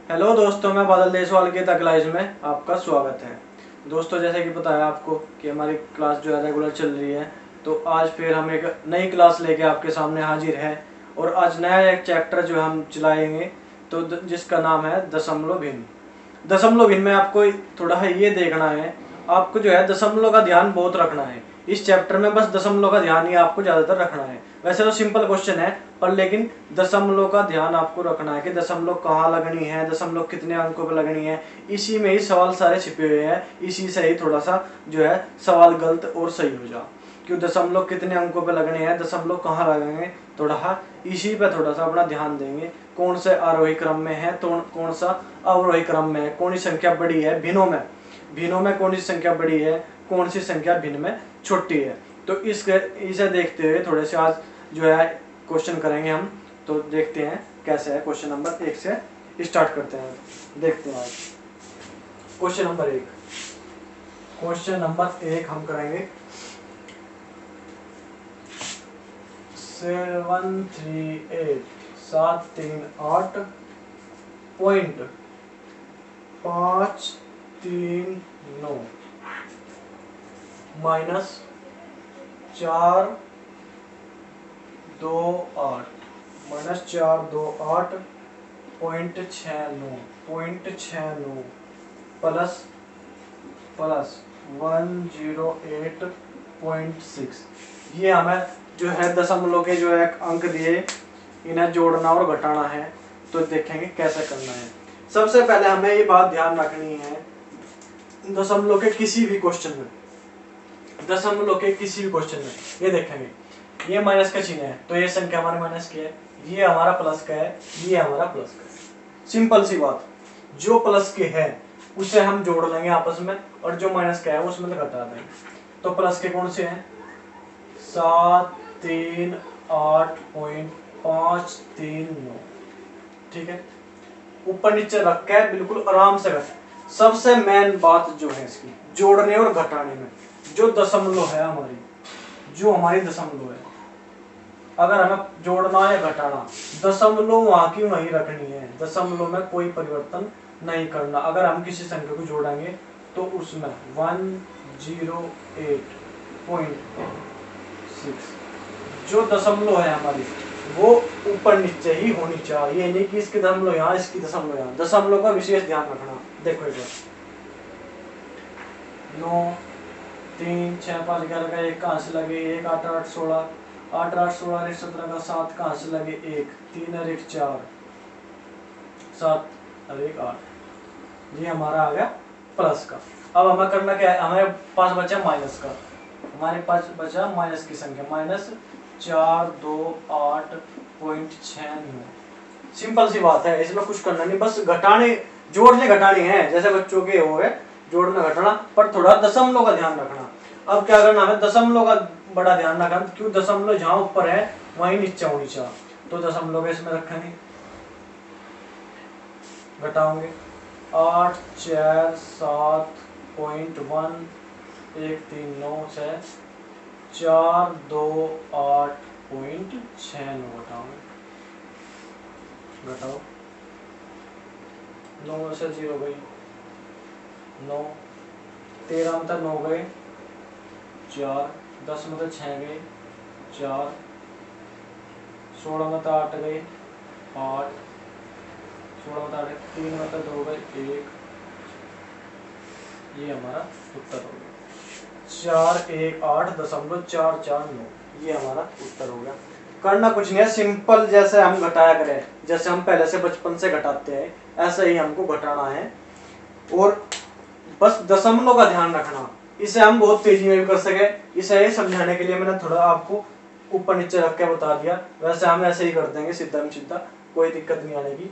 Hello दोस्तों, मैं बादल देसवाल के द क्लास में आपका स्वागत है। दोस्तों, जैसे कि बताया आपको कि हमारी क्लास जो है रेगुलर चल रही है, तो आज फिर हम एक नई क्लास लेके आपके सामने हाजिर है। और आज नया एक चैप्टर जो हम चलाएंगे, तो जिसका नाम है दशमलव भिन्न। दशमलव भिन्न में आपको थोड़ा है ये देखना है, आपको जो है दशमलव का ध्यान बहुत रखना है। इस चैप्टर में बस दशमलव का ध्यान ही आपको ज्यादातर रखना है। वैसे तो सिंपल क्वेश्चन है, पर लेकिन दशमलव का ध्यान आपको रखना है कि दशमलव कहाँ लगनी है, दशमलव कितने अंकों पर लगनी है। इसी में ही सवाल सारे छिपे हुए हैं। इसी से ही थोड़ा सा जो है सवाल गलत और सही हो जा, क्यों दशमलव कितने अंकों पे लगने हैं, दशमलव कहाँ लगेंगे, थोड़ा इसी पे थोड़ा सा अपना ध्यान देंगे। कौन से आरोही क्रम में है तो कौन सा अवरोही क्रम में है, कौन सी संख्या बड़ी है भिन्नों में कौन सी संख्या बड़ी है, कौन सी संख्या भिन्न में छोटी है। तो इसे देखते हुए थोड़े से आज जो है क्वेश्चन करेंगे हम। तो देखते हैं कैसे है। क्वेश्चन नंबर 1 से स्टार्ट करते हैं। देखते हैं आज क्वेश्चन नंबर 1। क्वेश्चन नंबर 1 हम करेंगे 738.539 माइनस 428.69 प्लस 108.6। ये हमें जो है दशमलव के जो है अंक दिए, इन्हें जोड़ना और घटाना है। तो देखेंगे कैसे करना है। सबसे पहले हमें ये बात ध्यान रखनी है, दशमलव के किसी भी क्वेश्चन में ये देखेंगे, ये माइनस का चिन्ह है तो ये संख्या हमारी माइनस की है, ये हमारा प्लस का है, ये हमारा प्लस का है। सिंपल सी बात, जो प्लस के है उसे हम जोड़ लेंगे आपस में, और जो माइनस का है उसमें तो घटा देंगे। तो प्लस के कौन से हैं? 738.539। ठीक है, ऊपर नीचे रख के बिल्कुल आराम से घटा। सबसे मेन बात जो है इसकी जोड़ने और घटाने में, जो दशमलव है हमारी, जो हमारी दशमलव है, अगर हमें जोड़ना या घटाना, दशमलव वहां की वहीं रखनी है। दशमलव में कोई परिवर्तन नहीं करना। अगर हम किसी संख्या को जोड़ेंगे तो उसमें 108.6 जो दशमलव है हमारी वो ऊपर नीचे ही होनी चाहिए। ये नहीं कि इसकी दशमलव यहाँ, इसकी दशमलव यहाँ। दशमलव का विशेष ध्यान रखना। देखो एक बार, 9 3 6 5 11 का 1 कहाँ से लगे, 1 8 8 16 8 8 16 1 17 का 7 कहाँ से लगे, 1 3 और 1 4 7 और 1 8। ये हमारा आ गया प्लस का। अब हमें करना क्या है, हमारे पास बचा माइनस का। हमारे पास बचा माइनस की संख्या, माइनस 428.69। सिंपल सी बात है, इसमें कुछ करना नहीं, बस घटाने जोड़ने घटाने हैं, जैसे बच्चों के हो गए जोड़ना घटाना, पर थोड़ा दशमलव का ध्यान रखना। अब क्या करना है, दशमलव का बड़ा ध्यान रखना, क्यों दशमलव जहां ऊपर है वहीं नीचे होनी चाहिए। तो दशमलव इसमें रखेंगे, घटाओगे 847.139 से 428.69 घटाओगे। घटाओ, 9 से 0 गई 9, 13 में तो 9 गए 4, 10 में तो 6 गए 4, 16 में तो 8 गए 8, 16 में तो 8, 3 में तो 2 गए 1। ये हमारा उत्तर हो गया 418.449। ये हमारा उत्तर हो गया। करना कुछ नहीं है, सिंपल जैसे हम घटाया करें, जैसे हम पहले से बचपन से घटाते हैं, ऐसे ही हमको घटाना है। और बस दशमलव का ध्यान रखना। इसे हम बहुत तेजी में भी कर सके, इसे समझाने के लिए मैंने थोड़ा आपको ऊपर नीचे रख के बता दिया। वैसे हम ऐसे ही कर देंगे सीधा में सीधा, कोई दिक्कत नहीं आएगी।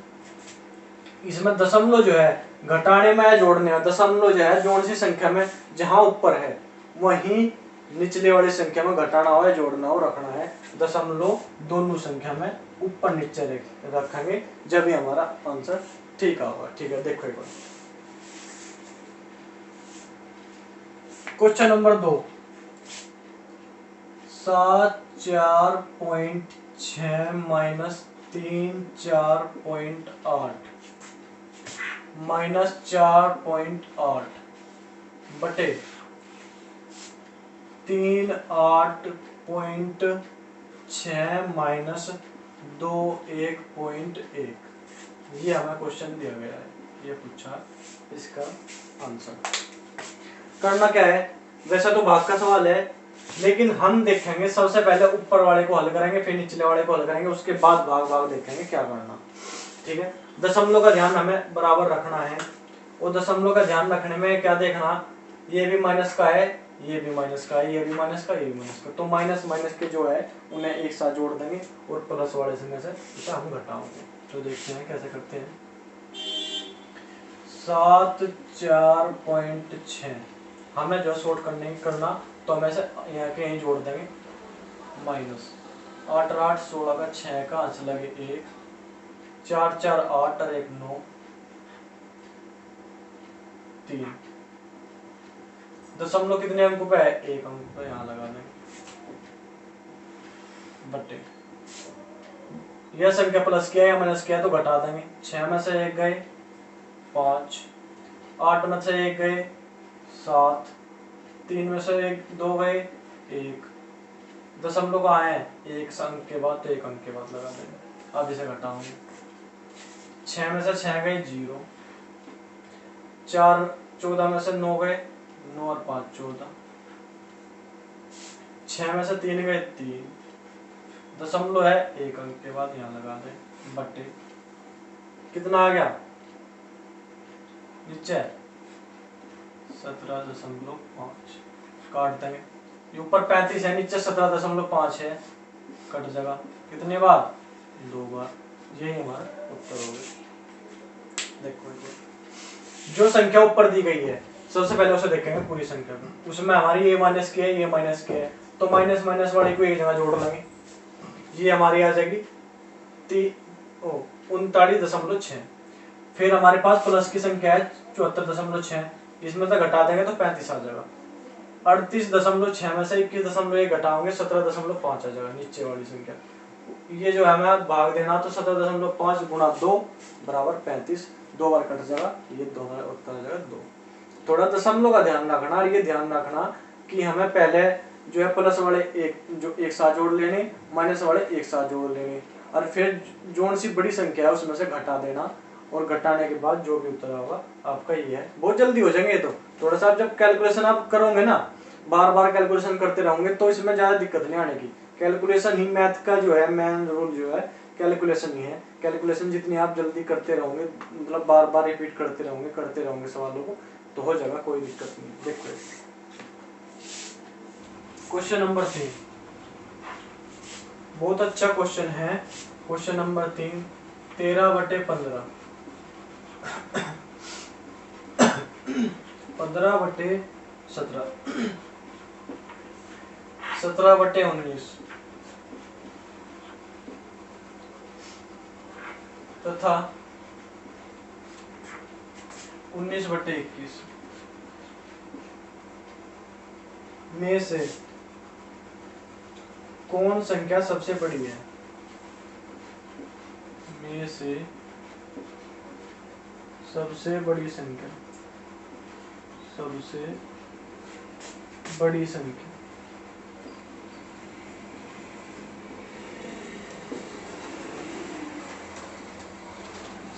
इसमें दशमलव जो है घटाने में या जोड़ने में, दशमलव जो है जोड़ सी संख्या में जहां ऊपर है वहीं निचले वाली संख्या में घटाना हो या जोड़ना हो रखना है। दशमलव दोनों संख्या में ऊपर नीचे रखेंगे, जब ही हमारा आंसर ठीक होगा। ठीक है, देखो एक बार क्वेश्चन नंबर 2, 7 4.6 माइनस 3 4.8। -4.8 बटे 38.6 -21.1। ये हमें क्वेश्चन दिया गया है, ये पूछा। इसका आंसर करना क्या है, वैसा तो भाग का सवाल है, लेकिन हम देखेंगे सबसे पहले ऊपर वाले को हल करेंगे, फिर निचले वाले को हल करेंगे, उसके बाद भाग भाग देखेंगे क्या करना। ठीक है, दशमलव का ध्यान हमें बराबर रखना है। और दशमलव का ध्यान रखने में क्या देखना, ये भी माइनस का है, ये भी माइनस का है, ये भी माइनस का, ये भी माइनस का, तो माइनस माइनस के जो है उन्हें एक साथ जोड़ देंगे और प्लस वाले संख्या से इसे हम घटाएंगे। तो देखते हैं कैसे करते हैं। 7 4.6 हमें जो शॉर्ट करना, तो हमें से यहाँ के यहीं जोड़ देंगे माइनस 8 8 16 का 6 का अंश लगे 1, 4 4 8 और 1 9 3। दशमलव कितने अंकों पे है, 1 अंक पे, यहाँ लगा देंगे बटे, यह संख्या प्लस किया या माइनस किया तो घटा देंगे। 6 में से 1 गए 5, 8 में से 1 गए 7, 3 में से 2 गए 1। दशमलव कहाँ है, एक अंक के बाद, तो 1 अंक के बाद लगा देंगे। अब इसे घटाओगे, 6 में से 6 गए 0, 4 14 में से 9 गए 9 और 5 14, 6 में से 3 गए 3, दशमलव है 1 अंक के बाद, यहाँ लगा दें बटे, कितना आ गया नीचे 17.5, काट देंगे, ये ऊपर 35 है, नीचे 17.5 है, कट जाएगा कितनी बार, 2 बार। यही हमारा उत्तर हो गया। देखो जो संख्या ऊपर दी गई है सबसे पहले उसे देखेंगे पूरी संख्या में, उसमें हमारी ये माइनस की है, ये माइनस की है, तो माइनस माइनस वाली को एक जगह जोड़ लेंगे, ये हमारी आ जाएगी 39.6। फिर हमारे पास प्लस की संख्या है 74.6, इसमें से घटा देंगे तो 35 आ जाएगा। 38.6 में से 21.1 घटाओगे 17.5 आ जाएगा नीचे वाली संख्या। ये जो है हमें भाग देना, तो 17.5 गुणा 2 बराबर 35, 2 बार कट जाएगा, ये 2 उत्तर आ जाएगा 2। थोड़ा दशमलव का ध्यान रखना, और ये ध्यान रखना कि हमें पहले जो है प्लस वाले एक साथ जोड़ लेने, माइनस वाले एक साथ जोड़ लेने, और फिर जो सी बड़ी संख्या है उसमें से घटा देना, और घटाने के बाद जो भी उत्तर होगा आपका ये है। बहुत जल्दी हो जाएंगे। तो थोड़ा सा जब कैलकुलेशन आप करोगे ना, बार बार कैलकुलेशन करते रहोगे, तो इसमें ज्यादा दिक्कत नहीं आने की। कैलकुलेशन ही मैथ का जो है मेन रूल जो है कैलकुलेशन ही है। कैलकुलेशन जितनी आप जल्दी करते रहोगे, मतलब बार बार रिपीट करते रहोगे सवालों को, तो हो जाएगा, कोई दिक्कत नहीं। देखो क्वेश्चन नंबर 3 बहुत अच्छा क्वेश्चन है। क्वेश्चन नंबर 3 13/15 15/17 17/19 तथा 19/21 में से कौन संख्या सबसे बड़ी है? में से सबसे बड़ी संख्या, सबसे बड़ी संख्या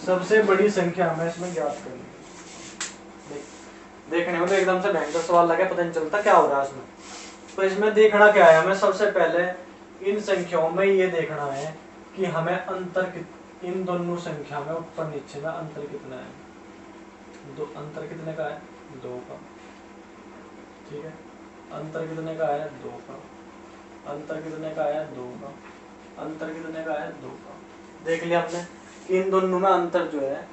सबसे बड़ी संख्या हमें इसमें ज्ञात करनी है। देखने में तो एकदम से भयंकर सवाल लगे, पता नहीं चलता क्या हो रहा है इसमें। तो इसमें देखना क्या है, हमें सबसे पहले इन संख्याओं में ये देखना है कि हमें अंतर इन दोनों संख्या में ऊपर नीचे में अंतर कितना है। अंतर कितने का है? 2 का। ठीक है, अंतर कितने का है? 2 का। अंतर कितने का है? 2 का। अंतर कितने का है? 2 का। देख लिया हमने कि इन दोनों में अंतर जो है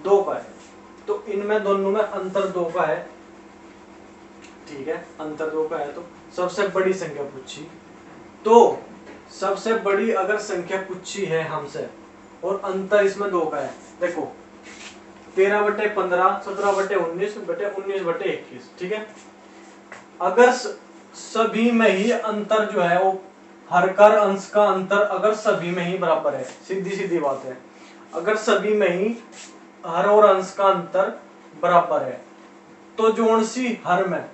2 का है, तो इनमें दोनों में अंतर 2 का है। ठीक है, अंतर 2 का है, तो सबसे बड़ी संख्या पूछी, तो सबसे बड़ी अगर संख्या पूछी है हमसे और अंतर इसमें 2 का है, देखो 13/15 17/19 19/21। ठीक है, अगर सभी में ही अंतर जो है वो हर अंश का अंतर अगर सभी में ही बराबर है, सीधी सीधी बात है, अगर सभी में ही हर और अंश का अंतर बराबर है, तो जोन सी हर में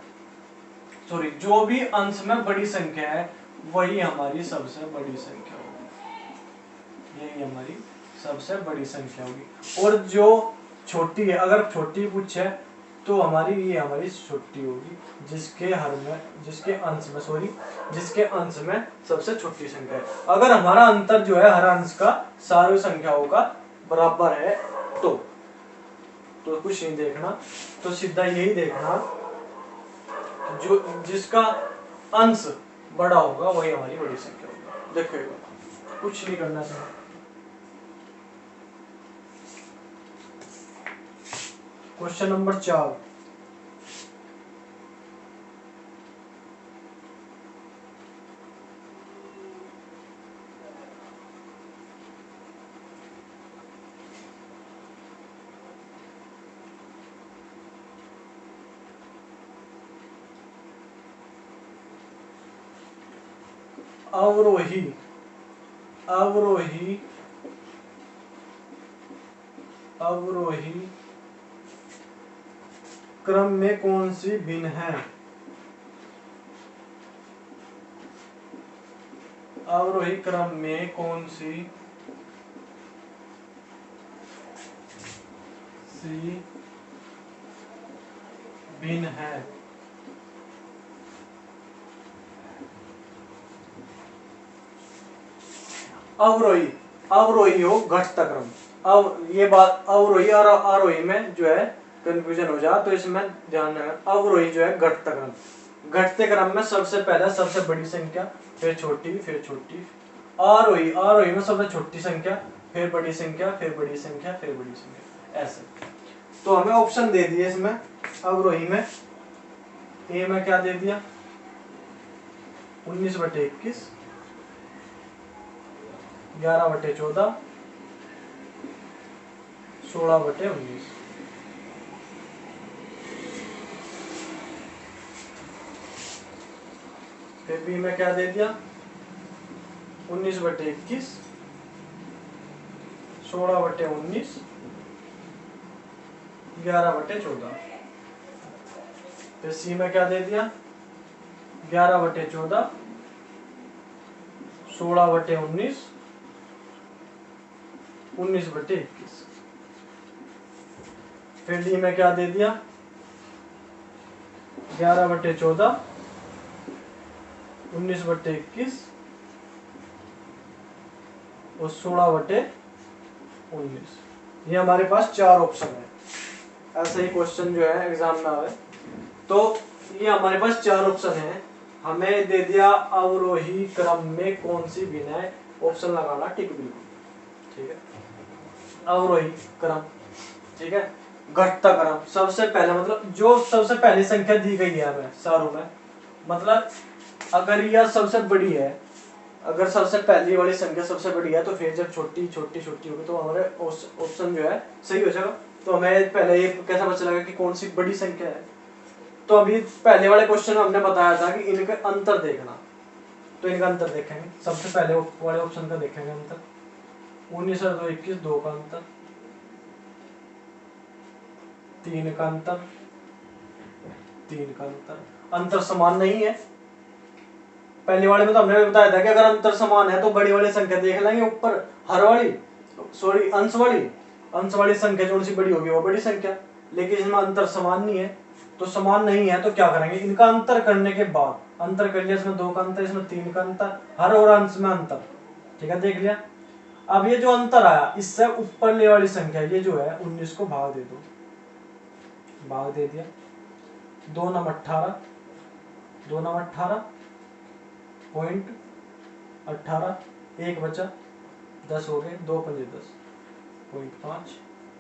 जो भी अंश में बड़ी संख्या है वही हमारी सबसे बड़ी संख्या होगी, यही हमारी सबसे बड़ी संख्या होगी। और जो छोटी है, अगर छोटी पूछे तो ये हमारी छोटी होगी, जिसके अंश में सबसे छोटी संख्या है। अगर हमारा अंतर जो है हर अंश का सारी संख्याओं का बराबर है तो कुछ नहीं देखना, तो सीधा यही देखना, जो जिसका अंश बड़ा होगा वही हमारी बड़ी संख्या होगी। देखिएगा, कुछ नहीं करना चाहिए। क्वेश्चन नंबर 4, अवरोही क्रम में कौन सी भिन्न है? अवरोही क्रम में कौन सी भिन्न है? अवरोही हो घटता क्रम। अब ये बात अवरोही और आरोही में जो है कंफ्यूजन हो जाए, तो इसमें ध्यान रखना। अवरोही जो है घटता क्रम, घटते क्रम में सबसे पहले सबसे बड़ी संख्या, फिर छोटी, फिर छोटी। आरोही में सबसे छोटी संख्या, फिर बड़ी संख्या, फिर बड़ी संख्या, फिर बड़ी संख्या, ऐसे। तो हमें ऑप्शन दे दिए इसमें अवरोही में। ए में क्या दे दिया? 19/21, 11/14, 16/19। फिर बी में क्या दे दिया? 19/21, 16/19, 11/14। फिर सी में क्या दे दिया? 11/14, 16/19, 19/21। फिर डी में क्या दे दिया? 11/14, 19/21 और 16/19। ये हमारे पास 4 ऑप्शन है। ऐसा ही क्वेश्चन जो है एग्जाम में आवे तो ये हमारे पास 4 ऑप्शन है। हमें दे दिया अवरोही क्रम में कौन सी भिन्न है, ऑप्शन लगाना टिक बिल्कुल, ठीक है। अवरोही क्रम, ठीक है। घटता क्रम, सबसे पहले मतलब जो सबसे पहली संख्या दी गई है हमें सारों में, मतलब अगर यह सबसे बड़ी है, अगर सबसे पहली वाली संख्या सबसे बड़ी है तो फिर जब छोटी छोटी छोटी होगी तो हमारे ऑप्शन जो है सही हो जाएगा। तो हमें पहले ये कैसा पता चलेगा कि कौन सी बड़ी संख्या है? तो अभी पहले वाले क्वेश्चन में हमने बताया था कि इनका अंतर देखना, तो इनका अंतर देखेंगे। सबसे पहले वाले ऑप्शन का देखेंगे अंतर, 19 और 2 21, 2 का अंतर, 3 का अंतर, 3 का अंतर। अंतर समान नहीं है। पहले वाले में तो हमने बताया था कि अगर अंतर समान है तो बड़ी वाली संख्या देख लेंगे, ऊपर हर वाली सॉरी अंश वाली संख्या जो सी बड़ी होगी वो बड़ी संख्या। लेकिन इसमें अंतर समान नहीं है, तो समान नहीं है तो क्या करेंगे? इनका अंतर करने के बाद, अंतर कर लिया, इसमें 2 का अंतर, इसमें 3 का अंतर, हर और अंश में अंतर, ठीक है, देख लिया। अब ये जो अंतर आया इससे ऊपर वाली संख्या ये जो है 19 को भाग दे दो, भाग दे दिया, 2 9 18, 2 9 18 पॉइंट 18, 1 बचा, 10 हो गए, 2 5 10, 0.5,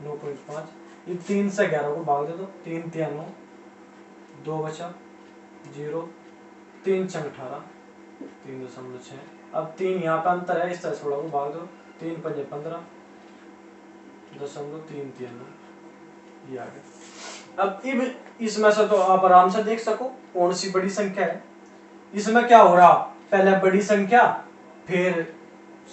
9.5। ये 3 से 11 को भाग दे दो, 3 3 9, 2 बचा, 0, 3 6 18, 3.6। अब 3 यहाँ का अंतर है, इससे 16 को भाग दो, 3 5 15, 0.339, ये आ गया। अब इसमें से तो आप आराम से देख सको कौन सी बड़ी संख्या है। इसमें क्या हो रहा, पहले बड़ी संख्या, फिर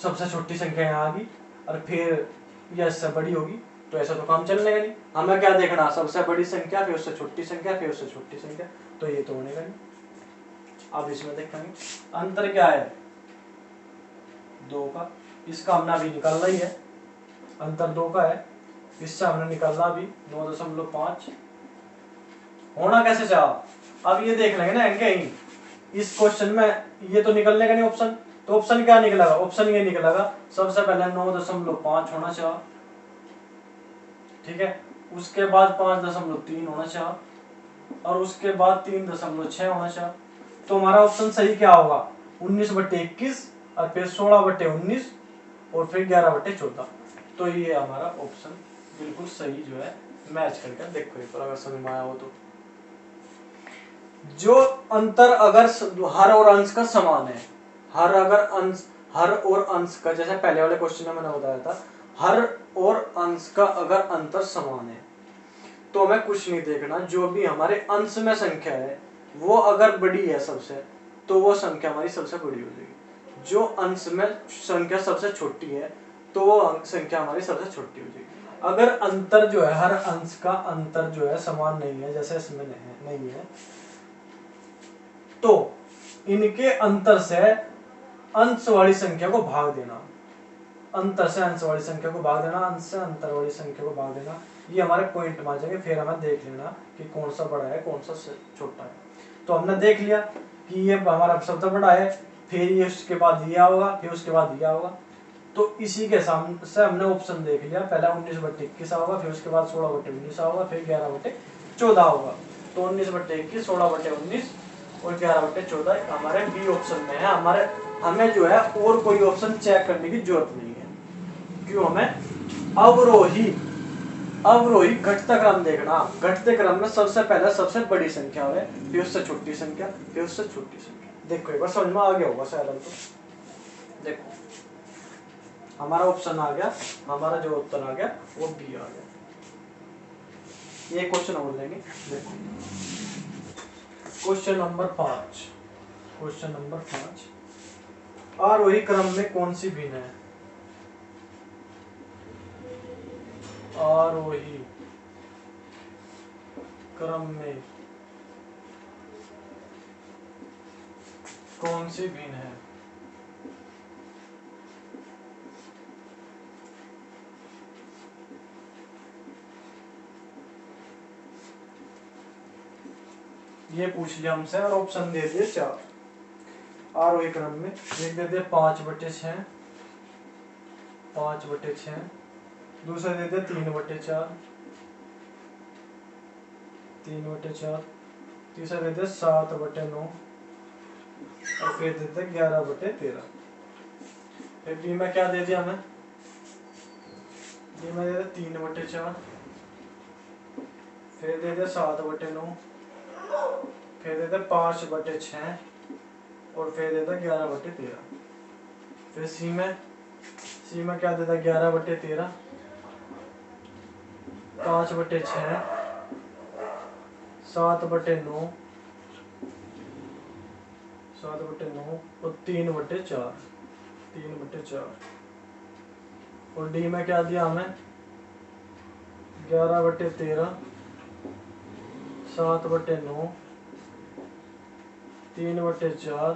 सबसे छोटी संख्या यहाँ आ गई, और फिर यह इससे बड़ी होगी, तो तो ऐसा तो काम चलने का नहीं। हमें क्या देखना, सबसे बड़ी संख्या फिर उससे छोटी संख्या फिर उससे छोटी संख्या, तो ये तो होने का नहीं। अब इसमें देखेंगे अंतर क्या है 2 का, इसका हमने अभी निकालना ही है, अंतर 2 का है, इससे हमने निकालना भी 9.5 होना कैसे चाह। अब ये देख लेंगे ना कहीं इस क्वेश्चन में, ये तो निकलने का नहीं ऑप्शन, तो ऑप्शन क्या निकलेगा, ऑप्शन ये निकलेगा सबसे पहले 9.5 होना चाह, ठीक है, उसके बाद 5.3 होना चाह, और उसके बाद 3.6 होना चाह। तो हमारा ऑप्शन सही क्या होगा 19/21 और फिर 16/19 और फिर 11/14। तो ये हमारा ऑप्शन बिल्कुल सही जो है मैच करके देखो एक बार अगर समझ में आया हो तो। जो अंतर अगर हर और अंश का समान है, हर और अंश का, जैसे पहले वाले क्वेश्चन में मैंने बताया था, हर और अंश का अगर अंतर समान है तो हमें कुछ नहीं देखना, जो भी हमारे अंश में संख्या है वो अगर बड़ी है सबसे, तो वो संख्या हमारी सबसे बड़ी हो जाएगी। जो अंश में संख्या सबसे छोटी है तो वो संख्या हमारी सबसे छोटी हो जाएगी। अगर अंतर जो है, हर अंश का अंतर जो है समान नहीं है, जैसे इसमें नहीं है, तो इनके अंतर से अंश वाली संख्या को भाग देना, अंतर से अंश वाली संख्या को भाग देना, अंश से अंतर वाली संख्या को भाग देना, ये हमारे पॉइंट में आ जाएंगे। फिर हमें देख लेना कि कौन सा बड़ा है कौन सा छोटा है। तो हमने देख लिया कि ये हमारा सबसे बड़ा है, फिर ये उसके बाद यह होगा, फिर उसके बाद यह होगा। तो इसी के सामने से हमने ऑप्शन देख लिया, पहला 19/21 होगा, फिर उसके बाद 16/19 होगा, फिर 11/14 होगा। तो 19/21, 16/19 और 11/14 हमारे बी ऑप्शन में है। हमें जो है और कोई ऑप्शन चेक करने की जरूरत नहीं है, क्यों, हमें अवरोही घटता क्रम देखना। घटते क्रम में सबसे पहले सबसे बड़ी संख्या है, फिर उससे छोटी संख्या, फिर उससे छोटी संख्या। देखो एक बार समझ में आ गया होगा शायद तो। देखो हमारा ऑप्शन आ गया, हमारा जो उत्तर आ गया वो बी आ गया। ये क्वेश्चन और लेंगे, देखो क्वेश्चन नंबर 5। क्वेश्चन नंबर 5, आरोही क्रम में कौन सी भिन्न है। आरोही क्रम में कौन सी भिन्न है। ये पूछ लिया हमसे और ऑप्शन दे दिए 4। आरोही क्रम में एक दे दिए 5/6, 5/6, दूसरा दे दिया 3/4, 3/4, तीसरा दे दिया 7/9 और फिर दे दिया 11/13। फिर बी में क्या दे दिया हमें, बी में दे दिया 3/4, फिर दे दिया 7/9, फिर दे दिया 5/6 और फिर दे दिया 11/13। फिर सी में क्या देता 11/13, 5/6, 7/9, 7/9 और 3/4, 3/4। और डी में क्या दिया हमें 11/13, 7/9, 3/4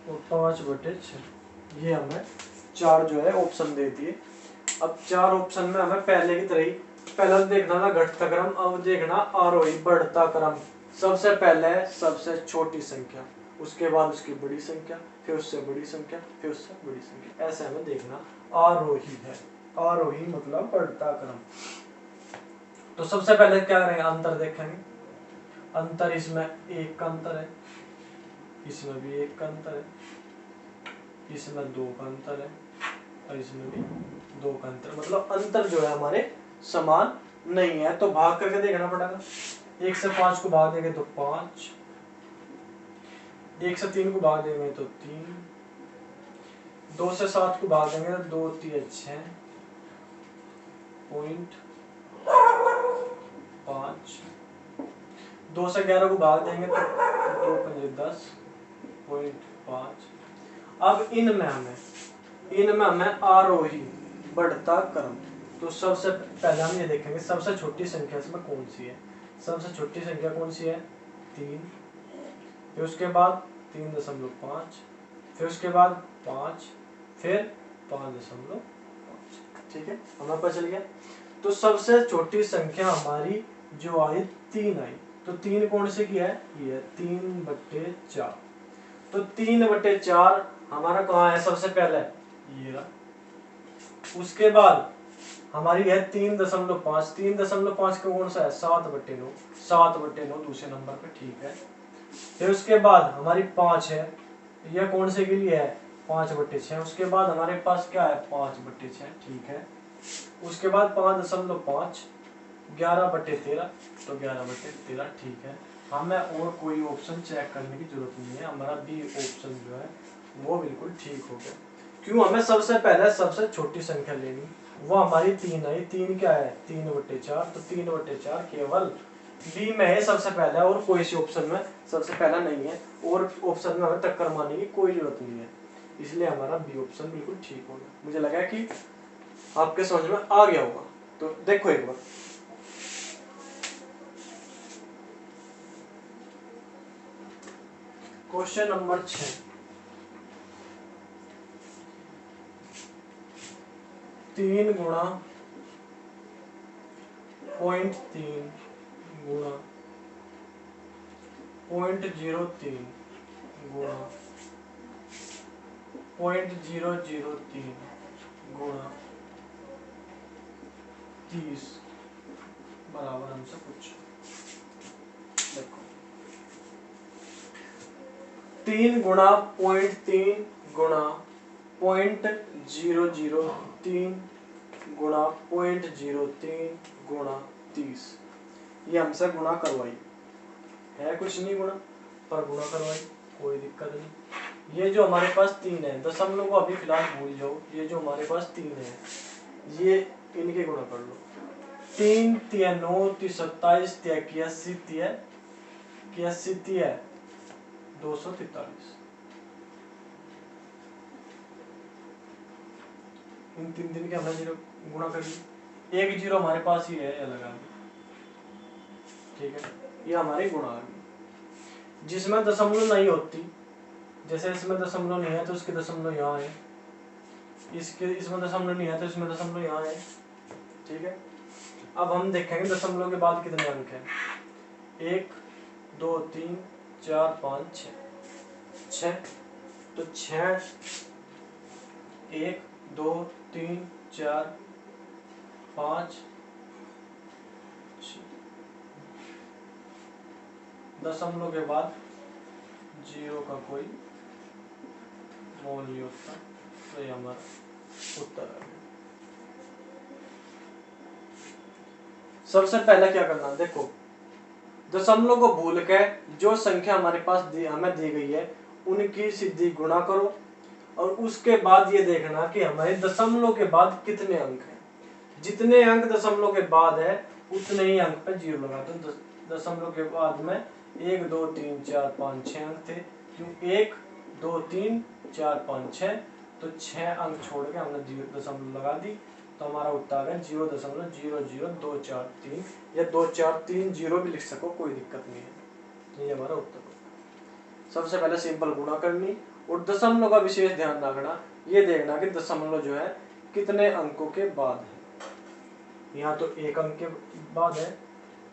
और 5/6। ये हमें 4 जो है ऑप्शन दे दिए। अब 4 ऑप्शन में हमें पहले की तरह ही, पहला देखना था घटता क्रम, अब देखना आरोही बढ़ता क्रम। सबसे पहले सबसे छोटी संख्या, उसके बाद उसकी बड़ी संख्या, फिर उससे बड़ी संख्या, फिर उससे बड़ी संख्या, ऐसे हमें देखना आरोही है। आरोही मतलब बढ़ता क्रम। तो सबसे पहले क्या करेंगे, अंतर देखेंगे। अंतर इसमें 1 का अंतर है, इसमें भी 1 का अंतर है, इसमें 2 का अंतर है और इसमें भी 2 का अंतर, मतलब अंतर जो है हमारे समान नहीं है। तो भाग करके देखना पड़ेगा। 1 से 5 को भाग देंगे तो 5, 1 से 3 को भाग देंगे तो 3, 2 से 7 को भाग देंगे तो 2 3 6 पॉइंट 5, 2 से 11 को भाग देंगे तो 2 5 10.5। अब इनमें हमें आरोही बढ़ता क्रम, तो सबसे पहले हम ये देखेंगे सबसे छोटी संख्या इसमें कौन सी है। सबसे छोटी संख्या कौन सी है? 3। फिर उसके बाद 3.5, फिर उसके बाद 5, फिर 5.5। ठीक है, हमें पता चल गया। तो सबसे छोटी संख्या हमारी जो आई 3 आई। तो 3 कौन से की है? ये 3/4। तो 3/4 हमारा कहाँ है? सबसे पहले ये रहा। उसके बाद हमारी है 3.5। 3.5 का कौन सा है? 7/9। 7/9 दूसरे नंबर पे। ठीक है, फिर उसके बाद हमारी 5 है। यह कौन से के लिए है? 5/6। उसके बाद हमारे पास क्या है? 5/6। ठीक है, उसके बाद 5.5 11/13। तो 11/13। ठीक है, हमें और कोई ऑप्शन चेक करने की जरूरत नहीं है, हमारा बी ऑप्शन जो है वो बिल्कुल ठीक हो गया। क्यों? हमें सबसे पहले सबसे छोटी संख्या लेनी, वो हमारी 3 आई। 3 क्या है? 3/4। तो 3/4 केवल बी में है सबसे पहले, और कोई सी ऑप्शन में सबसे पहला नहीं है, और ऑप्शन में हमें टक्कर मारने की कोई जरूरत नहीं है, इसलिए हमारा बी ऑप्शन बिल्कुल ठीक हो गया। मुझे लगा कि आपके समझ में आ गया होगा। तो देखो एक बार, क्वेश्चन नंबर 6। 3 गुणा 0.3 गुणा 0.03 गुणा 0.003 गुणा 30 बराबर हमसे कुछ। देखो 3 गुणा 0.3 गुणा 0.003 गुणा 0.03 गुणा 30, ये हमसे गुणा करवाई है, कुछ नहीं गुणा पर गुणा करवाई, कोई दिक्कत नहीं। ये जो हमारे पास 3 है, दशमलव को अभी फिलहाल भूल जाओ। ये जो हमारे पास 3 है, ये इनके गुणा कर लो। 3 3 9 3 27 3 81 3 81 3 243। इन 3 दिन के हमने जीरो गुणा कर ली। एक जीरो हमारे पास ही है, ये लगा दी। ठीक है, ये हमारी गुणा आ गई। जिसमें दशमलव नहीं होती, जैसे इसमें दशमलव नहीं है तो इसके दशमलव यहाँ है, इसमें दशमलव नहीं है तो इसमें दशमलव यहाँ है। ठीक है, अब हम देखेंगे दशमलव के बाद कितने अंक हैं। 1 2 3 4 5 6। तो 6 1 2 3 4 5 6। दशमलव के बाद जीरो का कोई मोल नहीं होता, तो ये हमारा उत्तर है। सबसे पहले क्या करना है? देखो दशमलव को भूल के जो संख्या हमारे पास हमें दी गई है उनकी सीधी गुणा करो, और उसके बाद ये देखना कि हमारे दशमलव के बाद कितने अंक हैं। जितने अंक दशमलव के बाद है उतने ही अंक पे जीरो लगा दो। दशमलव के बाद में 1 2 3 4 5 6 अंक थे, क्यों 1 2 3 4 5 6, तो 6 अंक छोड़ के हमने दशमलव लगा दी, तो हमारा उत्तर आ गया 0.00243, या 2430 भी लिख सको, कोई दिक्कत नहीं है। ये हमारा उत्तर है। सबसे पहले सिंपल गुणा करनी, और दशमलव का विशेष ध्यान रखना, ये देखना कि दशमलव जो है कितने अंकों के बाद है। यहाँ तो 1 अंक के बाद है,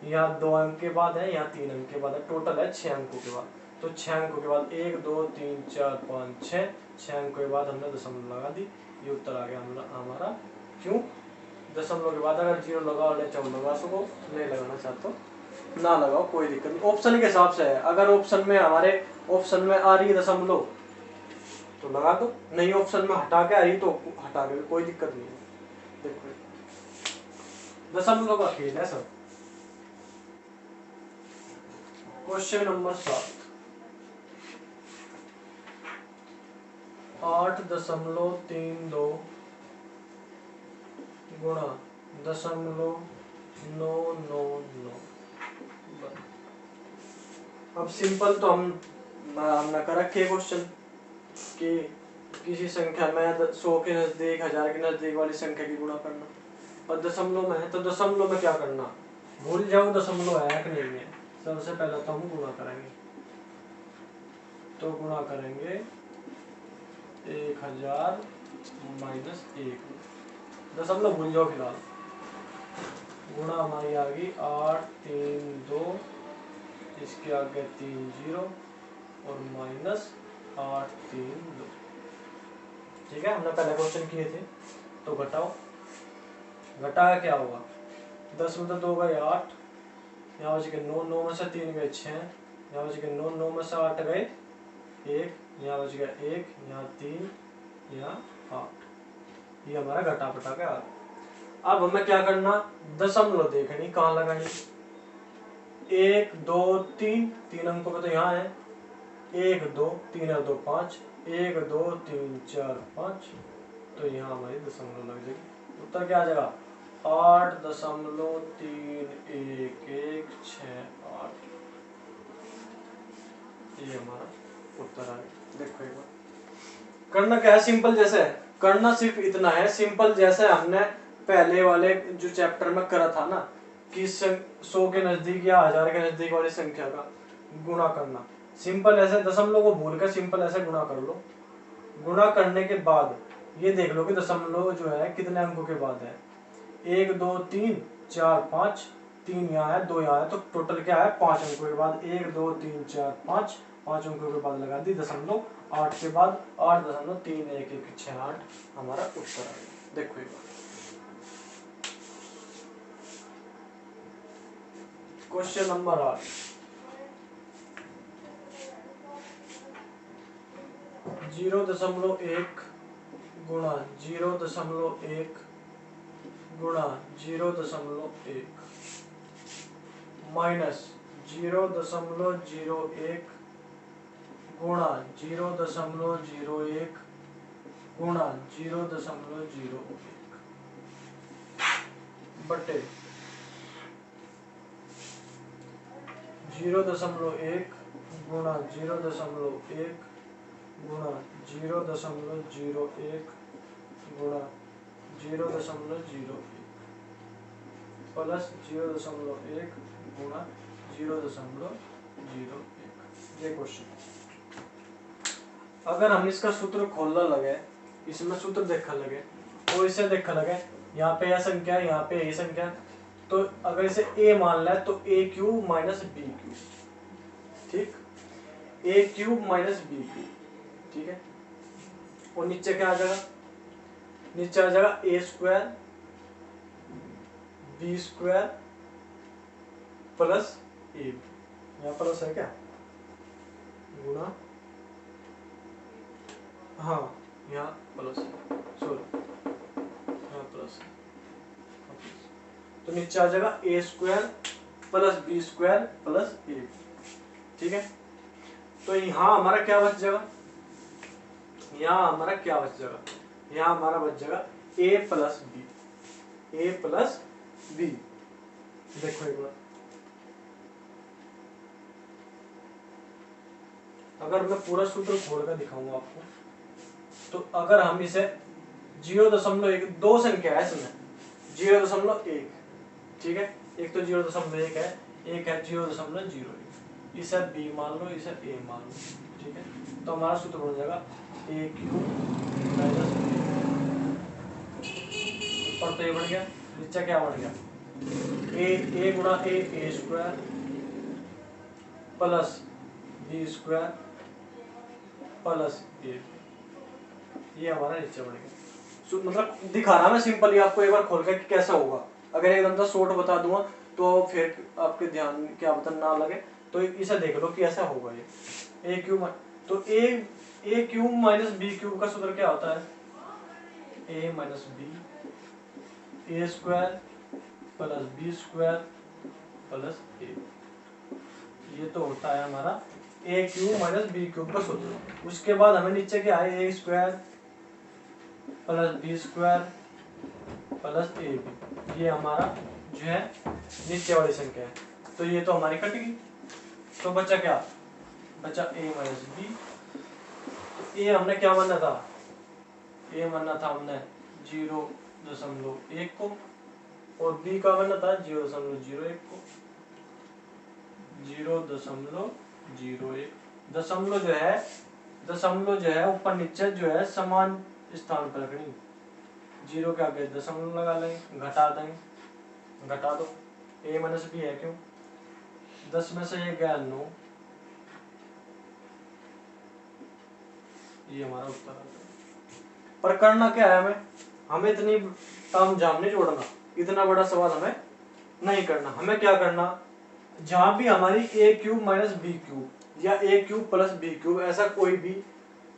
यहाँ 2 अंक के बाद है, यहाँ 3 अंक के बाद है, टोटल है 6 अंकों के बाद। तो 6 अंकों के बाद 1 2 3 4 5 6 अंकों के बाद हमने दशमलव लगा दी, ये उत्तर आ गया हमारा। क्यों? दशमलव के बाद अगर जीरो लगाओ ले चाहो लगा सको, नहीं लगाना चाहते तो ना लगाओ, कोई दिक्कत नहीं, ऑप्शन के हिसाब से है। अगर ऑप्शन में हमारे ऑप्शन में आ रही है दशमलव तो लगा दो, नहीं ऑप्शन में हटा के आ रही तो हटा के, कोई दिक्कत नहीं है। देखो दशमलव का खेल है सब। Question number 7। 8.32 गुणा 0.999। अब सिंपल तो हमने कर रखे क्वेश्चन कि किसी संख्या में 100 के नजदीक 1000 के नजदीक वाली संख्या की गुणा करना। और दशमलव में है, तो दशमलव में क्या करना, भूल जाओ दशमलव है कि नहीं है। सबसे पहले तो हम गुणा करेंगे, तो गुणा करेंगे 1000 माइनस 1, दशमलव भूल जाओ फिलहाल। गुणा हमारी आ गई 8 3 2, इसके आगे 3 0 और माइनस 8 3 2। ठीक है, हमने पहले क्वेश्चन किए थे। तो घटाओ, घटाया क्या होगा, 10 में तो 2 गए 8, यहाँ बच गए 9, 9 में से 3 गए 6, यहाँ बच गए 9, 9 में से 8 गए 1, यहाँ बच गया 1, यहाँ 3, यहाँ 8। ये हमारा घटा पटा के आ गया। अब हमें क्या करना, दशमलव देखनी कहाँ लगानी, 1 2 3, 3 अंकों पे तो यहाँ है, 1 2 3 और 2 5, 1 2 3 4 5, तो यहाँ हमारी दशमलव लग जाएगी। उत्तर क्या आ जाएगा, 8.311168। ये हमारा उत्तर आ गया। देखो एक बार करना क्या है, सिंपल जैसे है करना, सिर्फ इतना है सिंपल, जैसे हमने पहले वाले जो चैप्टर में करा था ना कि 100 के नजदीक या 1000 के नजदीक वाली संख्या का गुणा करना। सिंपल ऐसे दशमलव को भूल कर सिंपल ऐसे गुणा कर लो। गुणा करने के बाद ये देख लो कि दशमलव जो है कितने अंकों के बाद है, 1 2 3 4 5, 3 यहाँ है 2 यहाँ है, तो टोटल क्या है 5 अंकों के बाद, 1 2 3 4 5, 5 अंकों के बाद लगा दी दशमलव, 8 के बाद 8.311168 हमारा उत्तर आ गया। देखो एक बार क्वेश्चन नंबर 8, 0.1 गुणा 0.1 गुणा 0.1 माइनस 0.01 गुणा 0.01 गुणा 0.01 बटे 0.1 गुणा 0.1 गुणा 0.01 गुणा 0.01 प्लस 0.1 गुणा 0.01। ये क्वेश्चन, अगर हम इसका सूत्र खोलने लगे, इसमें सूत्र देखने लगे और इसे देखने लगे, यहाँ पे यह संख्या है, यहाँ पे ये संख्या है, तो अगर इसे a मान लें तो a cube minus b cube, ठीक, a cube minus b cube, ठीक है। और नीचे क्या आ जाएगा, नीचे आ जाएगा a square b square plus a, यहाँ प्लस है क्या, गुणा, हाँ यहाँ प्लस, सॉरी यहाँ प्लस, तो नीचे आ जाएगा a square plus b square plus a, ठीक है। तो यहाँ हमारा क्या बच जाएगा, यहाँ हमारा क्या बच जाएगा, यहाँ हमारा बच जाएगा ए प्लस बी, ए प्लस बी। देखो एक बार, अगर मैं पूरा सूत्र खोल कर दिखाऊंगा आपको, तो अगर हम इसे 0.1, दो संख्या है इसमें 0.1, ठीक है, एक तो 0.1 है, एक है 0.01, इसे b मान लो, इसे a मान लो, ठीक है। तो हमारा सूत्र बन जाएगा a क्यूब माइनस b, ऊपर तो ये बढ़ गया, नीचे क्या बढ़ गया, a गुणा a square plus b square plus a, ये हमारा नीचे बढ़ गया। मतलब दिखा रहा मैं सिंपली आपको एक बार खोल के कैसा होगा, अगर एकदम तो शॉर्ट बता दूंगा तो फिर आपके ध्यान क्या पता ना लगे, तो इसे देख लो कि ऐसा होगा ये ए क्यूब, तो a cube minus b cube का सूत्र क्या होता है, a minus b, a square plus b square plus a, ये तो होता है हमारा a cube minus b cube का सूत्र। उसके बाद हमें नीचे क्या है, a square plus b square plus a b, ये हमारा जो है नीचे वाली संख्या है, तो ये तो हमारी कट गई। तो बचा क्या, बचा a माइनस बी। तो a हमने क्या माना था, a माना था हमने 0.1 को, और बी का बना था 0.01 को 0.01 दशमलव जो है ऊपर नीचे जो है समान स्थान पर रखनी। जीरो के आगे दशमलव लगा लेंगे, घटा देंगे, घटा दो a माइनस बी है क्यों, 10 में से ये गया 9, ये हमारा उत्तर आ गया। पर करना क्या है हमें इतनी तामझाम नहीं जोड़ना, इतना बड़ा सवाल हमें नहीं करना। हमें क्या करना, जहां भी हमारी a cube minus b cube या a cube plus b cube ऐसा कोई भी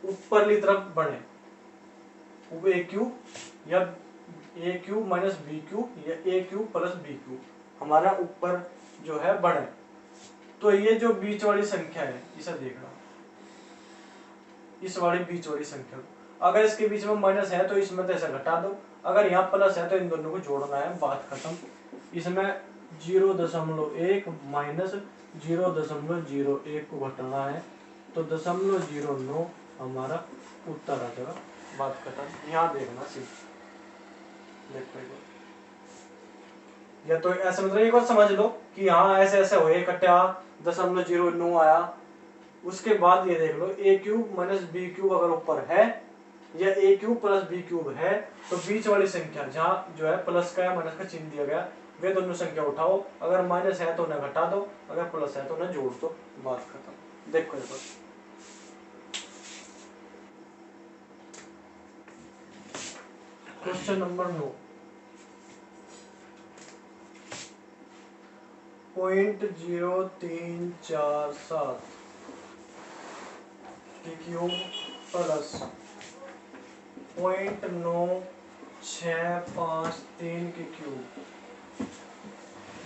ऊपरली तरफ बने, a क्यूब या a cube minus b cube या a cube plus b cube हमारा ऊपर जो है बने, तो ये जो बीच वाली संख्या है इसे देखना, इस वाली बीच वाली संख्या को अगर इसके बीच में माइनस है तो इसमें तो ऐसा घटा दो, अगर यहाँ प्लस है तो इन दोनों को जोड़ना है, बात खत्म। इसमें 0.1 माइनस 0.01 को घटाना है तो 0.09 हमारा उत्तर आ जाएगा, बात खत्म। यहाँ देखना सिर्फ देखो या तो ऐसे मतलब एक बार समझ लो कि यहाँ ऐसे ऐसे हुए इकट्ठा 0.09 आया, उसके बाद ये देख लो a cube minus b cube अगर ऊपर है या a cube plus b cube है तो बीच वाली संख्या जहाँ जो है प्लस का या माइनस का चिन्ह दिया गया वे दोनों संख्या उठाओ, अगर माइनस है तो उन्हें घटा दो, अगर प्लस है तो उन्हें जोड़ दो, बात खत्म। देखो ये क्वेश्चन नंबर 9 0.0347 की क्यूब प्लस 0.9653 की क्यूब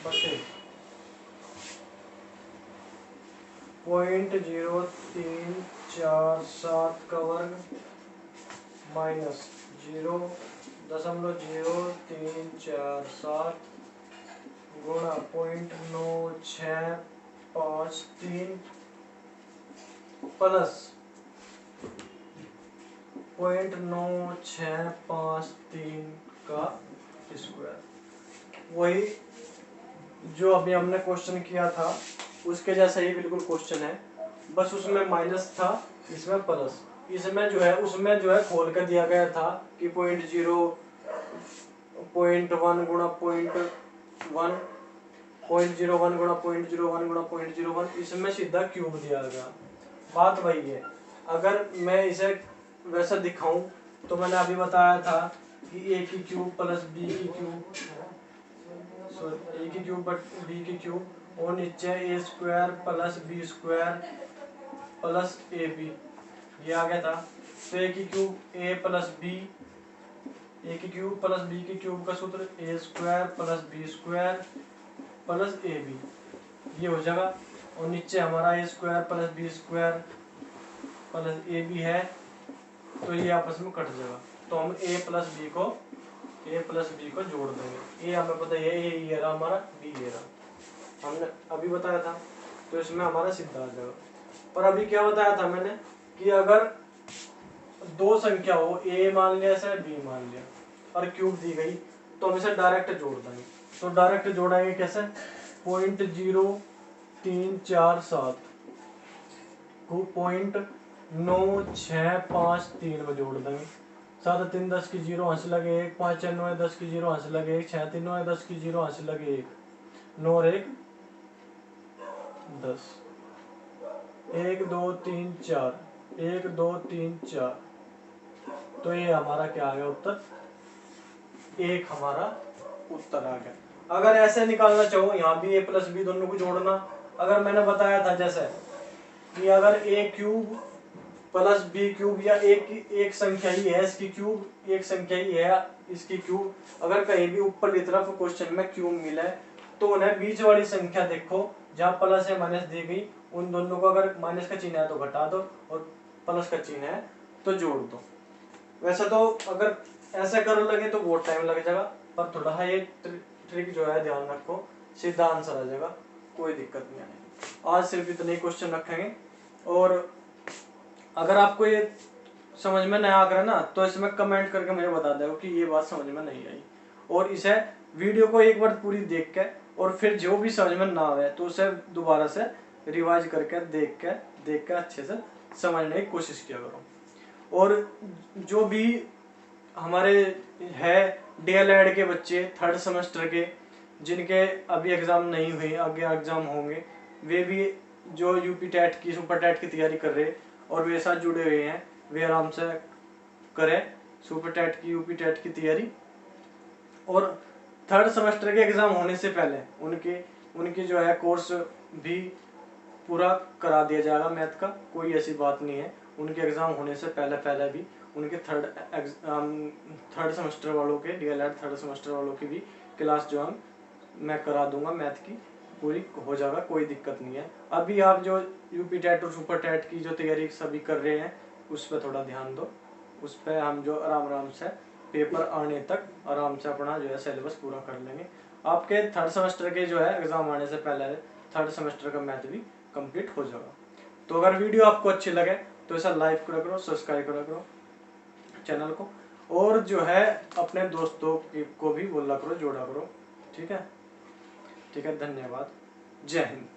बटे 0.0347 का वर्ग माइनस 0.0347 गुणा 0.9653 प्लस 0.9653 का स्क्वायर। वही जो अभी हमने क्वेश्चन किया था उसके जैसा ही बिल्कुल क्वेश्चन है, बस उसमें माइनस था इसमें प्लस, इसमें जो है उसमें जो है खोल कर दिया गया था कि 0.1 गुणा 0.1 0.01 गुणा 0.01 गुणा 0.01, इसमें सीधा क्यूब दिया गया। बात वही है, अगर मैं इसे वैसा दिखाऊं तो मैंने अभी बताया था कि a की क्यूब प्लस b की क्यूब a की क्यूब बट b की क्यूब और नीचे a square plus b square plus ab ये आ गया था। तो a की cube a plus b, a की क्यूब प्लस b की क्यूब का सूत्र a square plus b square plus ab ये हो जाएगा, और नीचे हमारा a square plus b square plus ab है तो ये आपस में कट जाएगा, तो हम a प्लस b को जोड़ देंगे। a हमें पता है ये रहा हमारा, b ये रहा, हमने अभी बताया था, तो इसमें हमारा सीधा आ जाएगा। पर अभी क्या बताया था मैंने कि अगर दो संख्या हो a मान लिया ऐसे b मान लिया और क्यूब दी गई तो हम इसे डायरेक्ट जोड़ देंगे। तो डायरेक्ट जोड़ेंगे कैसे, 0.0347 को 0.9653 में जोड़ देंगे। 7 3 10 की 0 हंस लगे 1, 5 4 9 10 की 0 हंस लगे 1, 6 3 9 10 की 0 हंस लगे 1, 9 और 1 10, 1 2 3 4 1 2 3 4, तो ये हमारा क्या आ गया उत्तर, 1 हमारा उत्तर आ गया। अगर ऐसे निकालना चाहो यहाँ भी a प्लस बी दोनों को जोड़ना, अगर मैंने बताया था जैसे कि अगर a cube plus b cube या एक संख्या ही है इसकी क्यूब, एक संख्या ही है इसकी क्यूब, अगर कहीं भी ऊपर की तरफ क्वेश्चन में क्यूब मिले तो उन्हें बीच वाली संख्या देखो जहाँ प्लस या माइनस दी गई उन दोनों को अगर माइनस का चिन्ह है तो घटा दो और प्लस का चिन्ह है तो जोड़ दो। वैसे तो अगर ऐसा कर लगे तो बहुत टाइम लग जाएगा, पर थोड़ा सा ये ट्रिक जो है ध्यान रखो, सीधा आंसर आ जाएगा, कोई दिक्कत नहीं आएगी। आज सिर्फ इतने ही क्वेश्चन रखेंगे, और अगर आपको ये समझ में नहीं आ रहा ना तो इसमें कमेंट करके मुझे बता दो कि ये बात समझ में नहीं आई, और इसे वीडियो को एक बार पूरी देख के और फिर जो भी समझ में ना आवे तो उसे दोबारा से रिवाइज करके देख के अच्छे से समझने की कोशिश किया करो। और जो भी हमारे है DL-ED के बच्चे 3rd सेमेस्टर के, जिनके अभी एग्ज़ाम नहीं हुए, आगे एग्ज़ाम होंगे, वे भी जो यूपी टेट की सुपर टेट की तैयारी कर रहे और वे साथ जुड़े हुए हैं, वे आराम से करें सुपर टेट की, यूपी टेट की तैयारी। और 3rd सेमेस्टर के एग्ज़ाम होने से पहले उनकी जो है कोर्स भी पूरा करा दिया जाएगा मैथ का, कोई ऐसी बात नहीं है। उनके एग्ज़ाम होने से पहले भी उनके थर्ड सेमेस्टर वालों के DL-ED 3rd सेमेस्टर वालों की भी क्लास जो मैं करा दूंगा, मैथ की पूरी हो जाएगा, कोई दिक्कत नहीं है। अभी आप जो यूपी टेट और सुपर टेट की जो तैयारी सभी कर रहे हैं उस पर थोड़ा ध्यान दो, उस पर हम जो आराम से पेपर आने तक आराम से अपना जो है सिलेबस पूरा कर लेंगे। आपके 3rd सेमेस्टर के जो है एग्ज़ाम आने से पहले 3rd सेमेस्टर का मैथ भी कंप्लीट हो जाएगा। तो अगर वीडियो आपको अच्छी लगे तो इसे लाइक करा करो, सब्सक्राइब करा करो चैनल को, और जो है अपने दोस्तों को भी बोला करो, जोड़ा करो। ठीक है, धन्यवाद, जय हिंद।